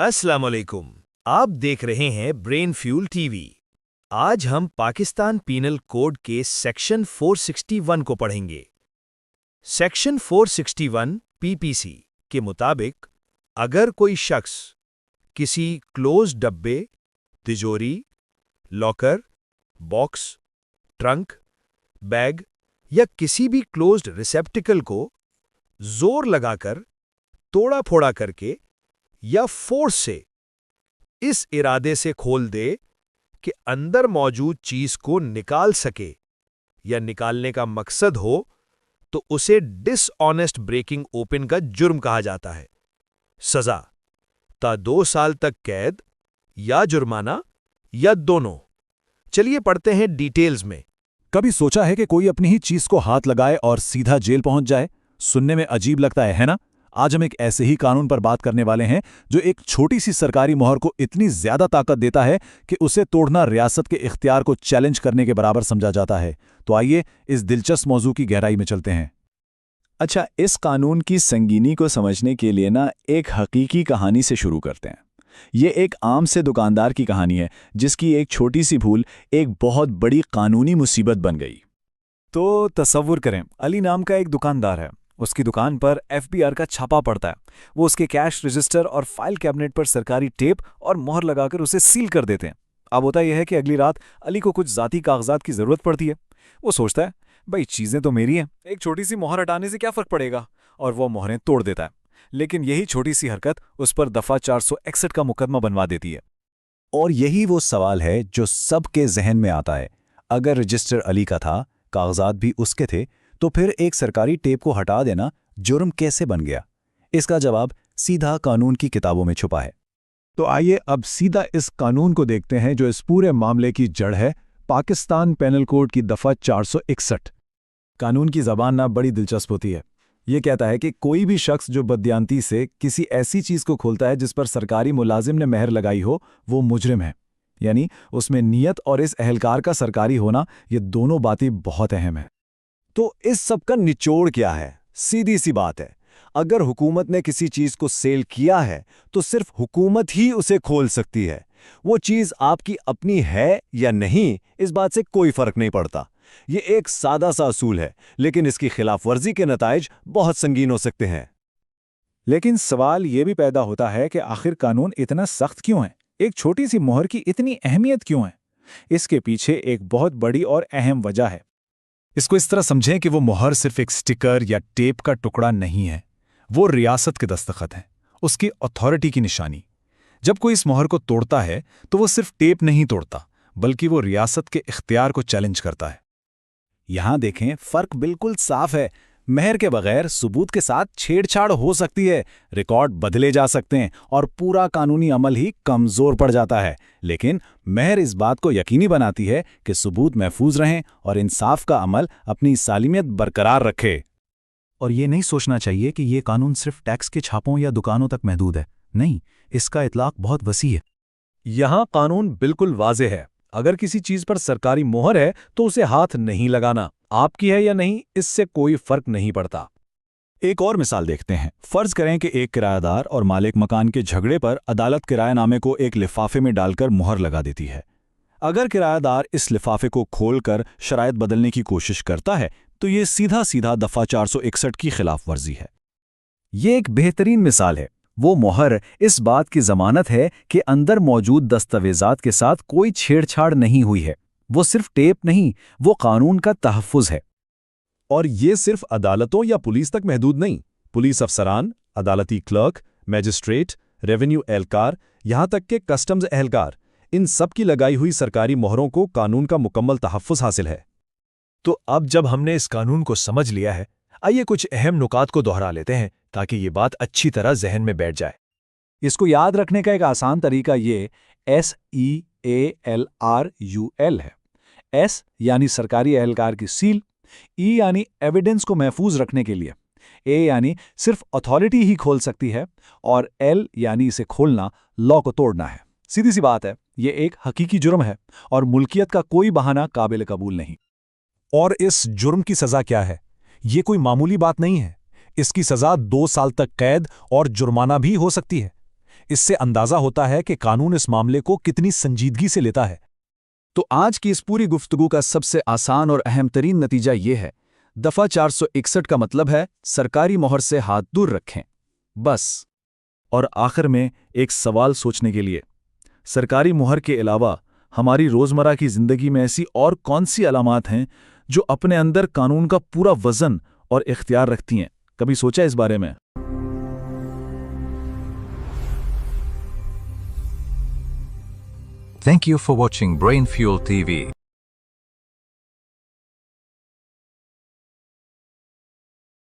अस्सलाम वालेकुम। आप देख रहे हैं ब्रेन फ्यूल टीवी। आज हम पाकिस्तान पीनल कोड के सेक्शन 461 को पढ़ेंगे। सेक्शन 461 पीपीसी के मुताबिक अगर कोई शख्स किसी क्लोज डब्बे, तिजोरी, लॉकर, बॉक्स, ट्रंक, बैग या किसी भी क्लोज्ड रिसेप्टिकल को जोर लगाकर, तोड़ा फोड़ा करके या फोर्स से इस इरादे से खोल दे कि अंदर मौजूद चीज को निकाल सके या निकालने का मकसद हो, तो उसे डिसऑनेस्ट ब्रेकिंग ओपन का जुर्म कहा जाता है। सजा ता 2 साल तक कैद या जुर्माना या दोनों। चलिए पढ़ते हैं डिटेल्स में। कभी सोचा है कि कोई अपनी ही चीज को हाथ लगाए और सीधा जेल पहुंच जाए? सुनने में अजीब लगता है ना? आज हम एक ऐसे ही कानून पर बात करने वाले हैं जो एक छोटी सी सरकारी मोहर को इतनी ज्यादा ताकत देता है कि उसे तोड़ना रियासत के इख्तियार को चैलेंज करने के बराबर समझा जाता है। तो आइए इस दिलचस्प मौजू की गहराई में चलते हैं। अच्छा, इस कानून की संगीनी को समझने के लिए एक हकीकी कहानी से शुरू करते हैं। ये एक आम से दुकानदार की कहानी है जिसकी एक छोटी सी भूल एक बहुत बड़ी कानूनी मुसीबत बन गई। तो तसव्वुर करें, अली नाम का एक दुकानदार है। उसकी दुकान पर एफबीआर का छापा पड़ता है। वो उसके कैश रजिस्टर और फाइल कैबिनेट पर सरकारी टेप और मोहर लगाकर उसे सील कर देते हैं। अब होता यह है कि अगली रात अली को कुछ जाती कागजात की जरूरत पड़ती है। वो सोचता है, भाई चीजें तो मेरी हैं, एक छोटी सी मोहर हटाने से क्या फर्क पड़ेगा, और वो मोहरें तोड़ देता है। लेकिन यही छोटी सी हरकत उस पर दफा 461 का मुकदमा बनवा देती है। और यही वो सवाल है जो सबके जहन में आता है। अगर रजिस्टर अली का था, कागजात भी उसके थे, तो फिर एक सरकारी टेप को हटा देना जुर्म कैसे बन गया? इसका जवाब सीधा कानून की किताबों में छुपा है। तो आइए अब सीधा इस कानून को देखते हैं जो इस पूरे मामले की जड़ है, पाकिस्तान पेनल कोड की दफा 461। कानून की जबान बड़ी दिलचस्प होती है। ये कहता है कि कोई भी शख्स जो बदयांती से किसी ऐसी चीज को खोलता है जिस पर सरकारी मुलाजिम ने मेहर लगाई हो, वो मुजरिम है। यानी उसमें नियत और इस अहलकार का सरकारी होना, ये दोनों बातें बहुत अहम है। तो इस सब का निचोड़ क्या है? सीधी सी बात है, अगर हुकूमत ने किसी चीज को सेल किया है तो सिर्फ हुकूमत ही उसे खोल सकती है। वो चीज आपकी अपनी है या नहीं, इस बात से कोई फर्क नहीं पड़ता। ये एक सादा सा असूल है, लेकिन इसकी खिलाफ वर्जी के नताइज बहुत संगीन हो सकते हैं। लेकिन सवाल ये भी पैदा होता है कि आखिर कानून इतना सख्त क्यों है? एक छोटी सी मोहर की इतनी अहमियत क्यों है? इसके पीछे एक बहुत बड़ी और अहम वजह है। इसको इस तरह समझें कि वो मोहर सिर्फ एक स्टिकर या टेप का टुकड़ा नहीं है, वो रियासत के दस्तखत हैं, उसकी अथॉरिटी की निशानी। जब कोई इस मोहर को तोड़ता है तो वो सिर्फ टेप नहीं तोड़ता, बल्कि वो रियासत के इख्तियार को चैलेंज करता है। यहां देखें, फर्क बिल्कुल साफ है। मेहर के बगैर सबूत के साथ छेड़छाड़ हो सकती है, रिकॉर्ड बदले जा सकते हैं और पूरा कानूनी अमल ही कमजोर पड़ जाता है। लेकिन मेहर इस बात को यकीनी बनाती है कि सबूत महफूज रहें और इंसाफ का अमल अपनी सालिमियत बरकरार रखे। और ये नहीं सोचना चाहिए कि ये कानून सिर्फ टैक्स के छापों या दुकानों तक महदूद है। नहीं, इसका इतलाक बहुत वसी है। यहां कानून बिल्कुल वाज़े है। अगर किसी चीज पर सरकारी मोहर है तो उसे हाथ नहीं लगाना। आपकी है या नहीं, इससे कोई फर्क नहीं पड़ता। एक और मिसाल देखते हैं। फर्ज करें कि एक किरायादार और मालिक मकान के झगड़े पर अदालत किरायानामे को एक लिफाफे में डालकर मोहर लगा देती है। अगर किरायादार इस लिफाफे को खोलकर शराइत बदलने की कोशिश करता है तो ये सीधा सीधा दफा 461 की खिलाफ वर्जी है। ये एक बेहतरीन मिसाल है। वो मोहर इस बात की जमानत है कि अंदर मौजूद दस्तावेजात के साथ कोई छेड़छाड़ नहीं हुई है। वो सिर्फ टेप नहीं, वो कानून का तहफ़्फ़ुज़ है। और ये सिर्फ अदालतों या पुलिस तक महदूद नहीं। पुलिस अफसरान, अदालती क्लर्क, मैजिस्ट्रेट, रेवेन्यू एहलकार, यहाँ तक के कस्टम्स एहलकार, इन सब की लगाई हुई सरकारी मोहरों को कानून का मुकम्मल तहफ़्फ़ुज़ हासिल है। तो अब जब हमने इस कानून को समझ लिया है, आइए कुछ अहम नुकात को दोहरा लेते हैं ताकि ये बात अच्छी तरह जहन में बैठ जाए। इसको याद रखने का एक आसान तरीका ये SEALRUL है। S यानी सरकारी एहलकार की सील, E यानी एविडेंस को महफूज रखने के लिए, A यानी सिर्फ अथॉरिटी ही खोल सकती है, और L यानी इसे खोलना, लॉ को तोड़ना है। सीधी सी बात है, ये एक हकीकी जुर्म है और मुल्कियत का कोई बहाना काबिल कबूल नहीं। और इस जुर्म की सजा क्या है? ये कोई मामूली बात नहीं है। इसकी सजा 2 साल तक कैद और जुर्माना भी हो सकती है। इससे अंदाजा होता है कि कानून इस मामले को कितनी संजीदगी से लेता है। तो आज की इस पूरी गुफ्तगू का सबसे आसान और अहम तरीन नतीजा ये है, दफ़ा 461 का मतलब है सरकारी मोहर से हाथ दूर रखें, बस। और आखिर में एक सवाल सोचने के लिए, सरकारी मोहर के अलावा हमारी रोज़मर्रा की ज़िंदगी में ऐसी और कौन सी अलामात हैं जो अपने अंदर कानून का पूरा वज़न और इख्तियार रखती हैं? कभी सोचा इस बारे में? Thank you for watching Brain Fuel TV.